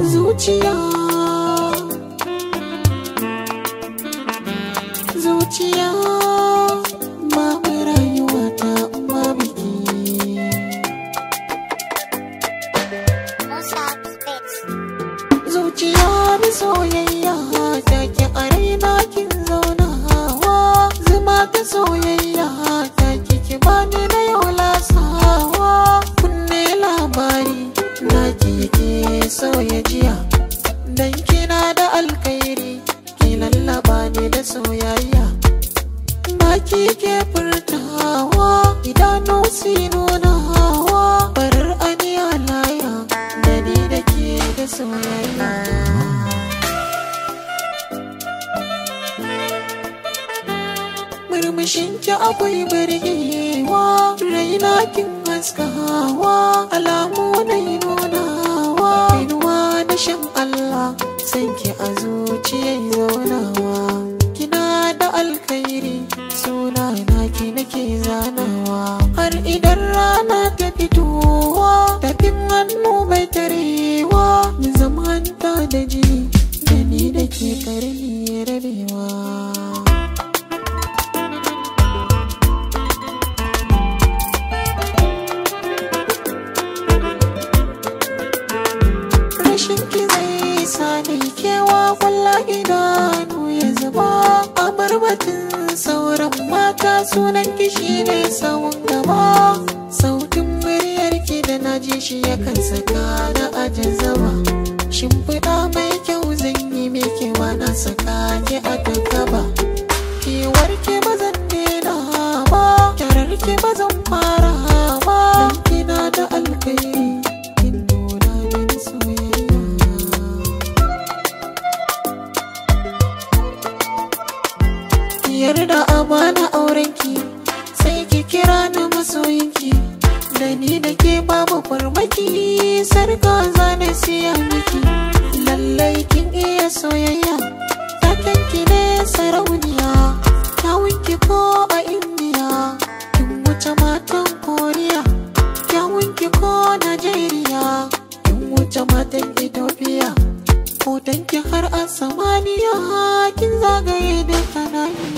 zuciya zuciya babu rayuwa ta babu ki. Zuciya da soyayya ta ki a raina kin zaunawa, zuma ta soyayya ta ki bani na yau lasawa. Kunne labari na ki soya jiya, dan kina da alkhairi ki lallaba ni da soyayya. Baki ke furtawa idanu si nunawa, farar aniya laya da ni da ke da soyayya. Murmushinki akwai birgewa, raina kin haskawa, alamu na nunawa, inuwa na shan Allah sanki a zuciyar zaunawa. Kina da alkhairi suna naki nake zanawa, har idan rana ta fitowa tafin hannu bai tarewa. Mu zamanta da jini da ni da ke karni rabewa. Rashinki zai sani kewa, kwalla idanu ya zuba. A barbatin sauran mata sunan kishi ne sawun gaba. Sautin muryarki da na ji shi yakan saka na ajin zama. Shimfiɗa mai kyau zan yi miki na saka ki a gaba. Kewarki ba zan daina ba, kyararki ba zan fara ba. Dan kina da alkhairi yarda amana aurenki, sai ki kira ni masoyinki. Da ni da ke babu farmaki, sarka zane siya miki. Lallai kin iya soyayya, takenki ne sarauniya. Kyawunki ko a Indiya, kin wuce matan Koriya. Kyawunki ko Najeriya, kin wuce matan Ethiopia. Hotonki har a samaniya, kin zagaye da kananiya.